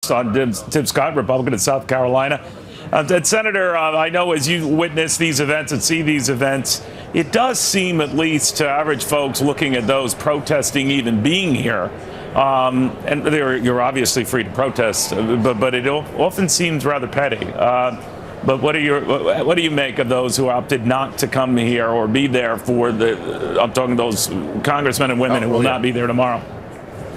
first on Tim Scott, Republican of South Carolina. And Senator, I know as you witness these events and see these events, it does seem, at least to average folks looking at those protesting even being here, and you're obviously free to protest, but it often seems rather petty. But what do you make of those who opted not to come here or be there for I'm talking those congressmen and women who will not be there tomorrow?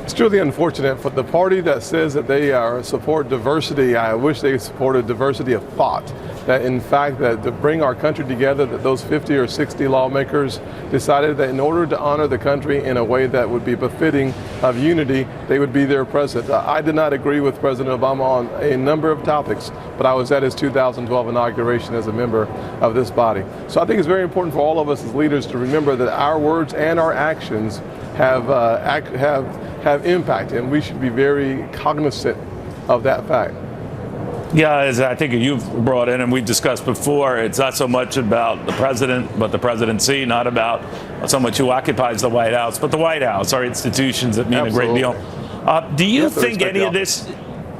It's truly unfortunate for the party that says that they support diversity. I wish they supported diversity of thought. That in fact, that to bring our country together, that those 50 or 60 lawmakers decided that in order to honor the country in a way that would be befitting of unity, they would be their president. I did not agree with President Obama on a number of topics, but I was at his 2012 inauguration as a member of this body. So I think it's very important for all of us as leaders to remember that our words and our actions have impact, and we should be very cognizant of that fact. Yeah, as I think you've brought in and we've discussed before, it's not so much about the president, but the presidency, not about so much who occupies the White House, but the White House, our institutions that mean Absolutely. a great deal. Do you think any of this,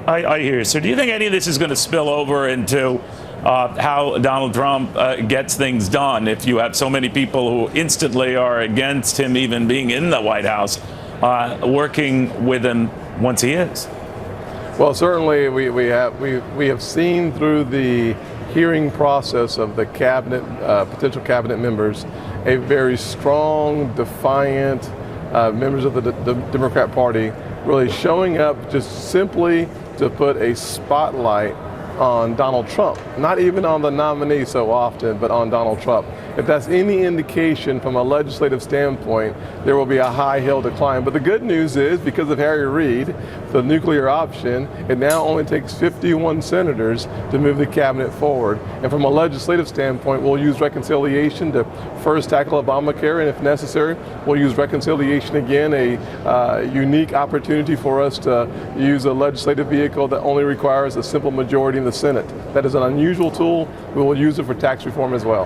I hear you, sir, do you think any of this is going to spill over into how Donald Trump gets things done if you have so many people who instantly are against him even being in the White House, working with him once he is? Well, certainly we have seen through the hearing process of the cabinet, potential cabinet members, a very strong, defiant members of the Democrat Party really showing up just simply to put a spotlight on Donald Trump, not even on the nominee so often, but on Donald Trump. If that's any indication from a legislative standpoint, there will be a high hill to climb. But the good news is, because of Harry Reid, the nuclear option, it now only takes 51 senators to move the cabinet forward. And from a legislative standpoint, we'll use reconciliation to first tackle Obamacare, and if necessary, we'll use reconciliation again, a unique opportunity for us to use a legislative vehicle that only requires a simple majority in the Senate. That is an unusual tool. We will use it for tax reform as well.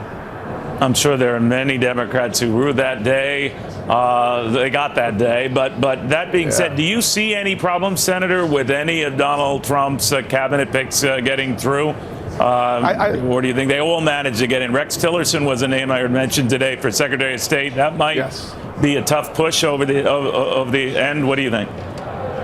I'm sure there are many Democrats who rue that day. They got that day. But that being said, do you see any problems, Senator, with any of Donald Trump's cabinet picks getting through? Or do you think they all managed to get in? Rex Tillerson was a name I heard mentioned today for Secretary of State. That might be a tough push over the end. What do you think?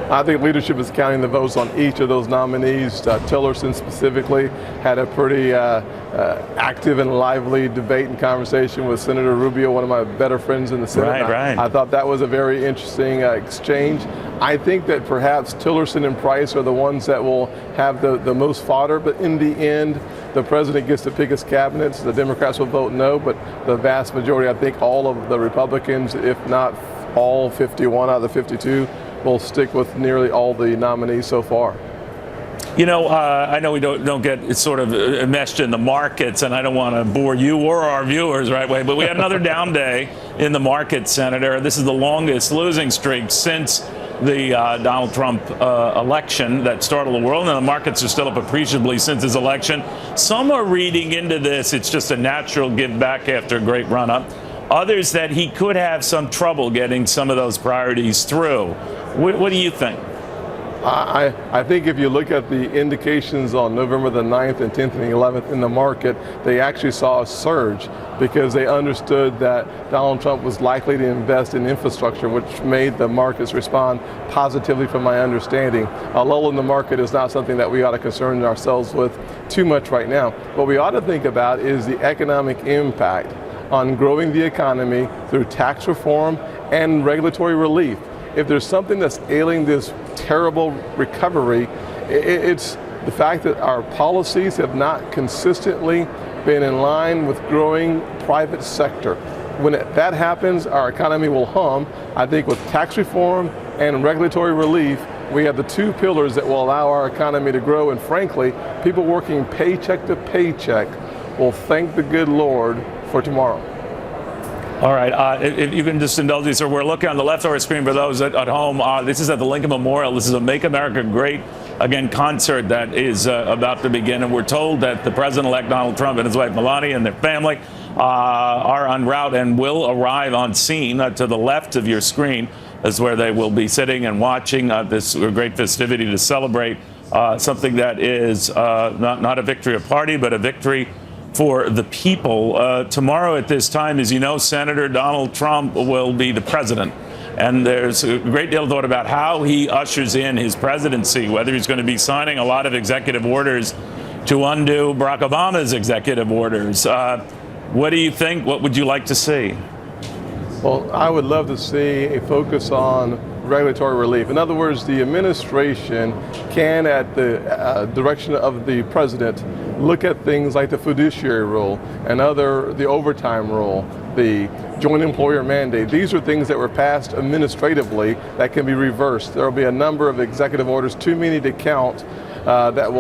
I think leadership is counting the votes on each of those nominees. Tillerson specifically had a pretty active and lively debate and conversation with Senator Rubio, one of my better friends in the Senate. Right. I thought that was a very interesting exchange. I think that perhaps Tillerson and Price are the ones that will have the most fodder, but in the end, the president gets to pick his cabinets. The Democrats will vote no, but the vast majority, I think all of the Republicans, if not all 51 out of the 52, will stick with nearly all the nominees so far. You know, I know we don't get sort of enmeshed in the markets, and I don't want to bore you or our viewers right away, but we had another down day in the markets, Senator. This is the longest losing streak since the Donald Trump election that startled the world, and the markets are still up appreciably since his election. Some are reading into this, it's just a natural give back after a great run-up. Others that he could have some trouble getting some of those priorities through. What do you think? I think if you look at the indications on November the 9th and 10th and 11th in the market, they actually saw a surge because they understood that Donald Trump was likely to invest in infrastructure, which made the markets respond positively from my understanding. A lull in the market is not something that we ought to concern ourselves with too much right now. What we ought to think about is the economic impact on growing the economy through tax reform and regulatory relief. If there's something that's ailing this terrible recovery, it's the fact that our policies have not consistently been in line with growing private sector. When that happens, our economy will hum. I think with tax reform and regulatory relief, we have the two pillars that will allow our economy to grow. And frankly, people working paycheck to paycheck will thank the good Lord for tomorrow. All right, if you can just indulge me, sir, we're looking on the left of our screen for those at home. This is at the Lincoln Memorial. This is a Make America Great Again concert that is about to begin. And we're told that the President-elect Donald Trump and his wife Melania and their family are en route and will arrive on scene. To the left of your screen is where they will be sitting and watching this great festivity to celebrate something that is not a victory of party, but a victory for the people. Tomorrow at this time, as you know, Senator Donald Trump will be the president. And there's a great deal of thought about how he ushers in his presidency, whether he's going to be signing a lot of executive orders to undo Barack Obama's executive orders. What do you think? What would you like to see? Well, I would love to see a focus on regulatory relief. In other words, the administration can, at the direction of the president, look at things like the fiduciary rule and the overtime rule, the joint employer mandate. These are things that were passed administratively that can be reversed. There will be a number of executive orders, too many to count, that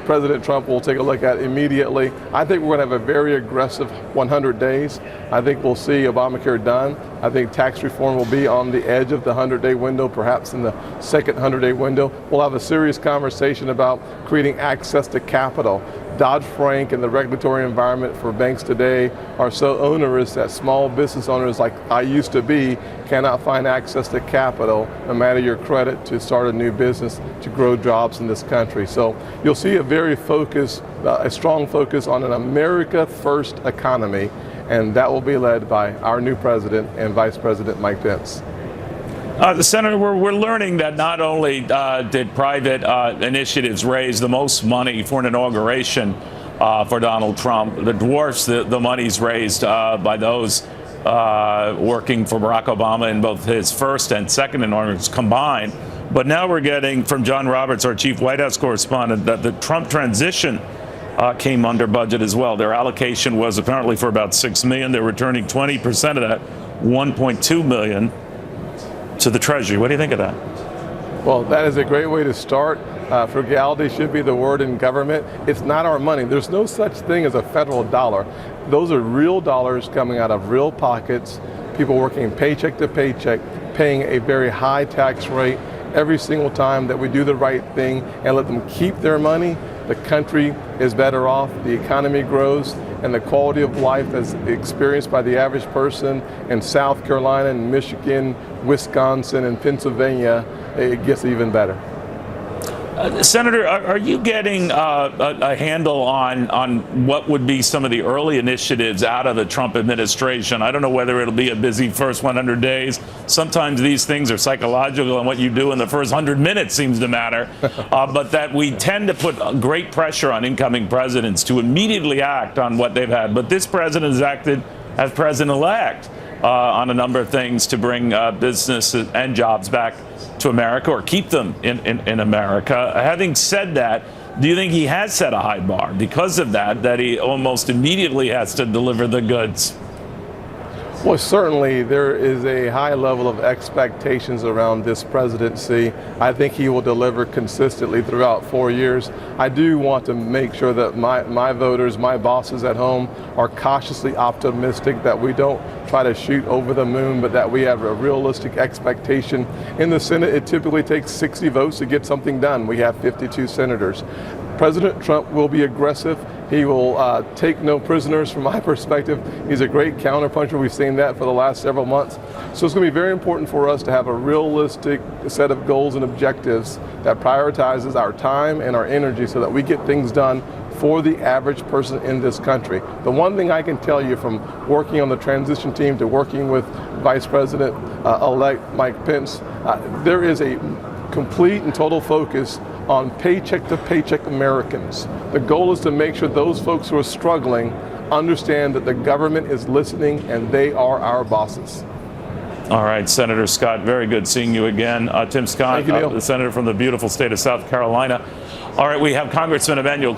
President Trump will take a look at immediately. I think we're going to have a very aggressive 100 days. I think we'll see Obamacare done. I think tax reform will be on the edge of the 100-day window, perhaps in the second 100-day window. We'll have a serious conversation about creating access to capital. Dodd-Frank and the regulatory environment for banks today are so onerous that small business owners like I used to be cannot find access to capital, no matter your credit, to start a new business, to grow jobs in this country. So you'll see a strong focus on an America First economy, and that will be led by our new president and Vice President Mike Pence. Senator, we're learning that not only did private initiatives raise the most money for an inauguration for Donald Trump, that dwarfs the monies raised by those working for Barack Obama in both his first and second inaugurations combined. But now we're getting from John Roberts, our chief White House correspondent, that the Trump transition came under budget as well. Their allocation was apparently for about $6 million. They're returning 20% of that, $1.2 million. To the Treasury. What do you think of that? Well, that is a great way to start. Frugality should be the word in government. It's not our money. There's no such thing as a federal dollar. Those are real dollars coming out of real pockets, people working paycheck to paycheck, paying a very high tax rate. Every single time that we do the right thing and let them keep their money, the country is better off, the economy grows, and the quality of life that's experienced by the average person in South Carolina and Michigan, Wisconsin, and Pennsylvania, it gets even better. Senator, are you getting a handle on what would be some of the early initiatives out of the Trump administration? I don't know whether it'll be a busy first 100 days. Sometimes these things are psychological, and what you do in the first 100 minutes seems to matter. But that we tend to put great pressure on incoming presidents to immediately act on what they've had. But this president has acted as president-elect on a number of things to bring business and jobs back to America, or keep them in America. Having said that, do you think he has set a high bar because of that he almost immediately has to deliver the goods? Well, certainly there is a high level of expectations around this presidency. I think he will deliver consistently throughout 4 years. I do want to make sure that my voters, my bosses at home, are cautiously optimistic, that we don't try to shoot over the moon, but that we have a realistic expectation. In the Senate, it typically takes 60 votes to get something done. We have 52 senators. President Trump will be aggressive. He will take no prisoners from my perspective. He's a great counterpuncher. We've seen that for the last several months. So it's going to be very important for us to have a realistic set of goals and objectives that prioritizes our time and our energy so that we get things done for the average person in this country. The one thing I can tell you from working on the transition team to working with Vice President-elect Mike Pence, there is a complete and total focus on paycheck to paycheck Americans. The goal is to make sure those folks who are struggling understand that the government is listening and they are our bosses. All right, Senator Scott, very good seeing you again. Tim Scott, Thank you, Neil. The senator from the beautiful state of South Carolina. All right, we have Congressman Emanuel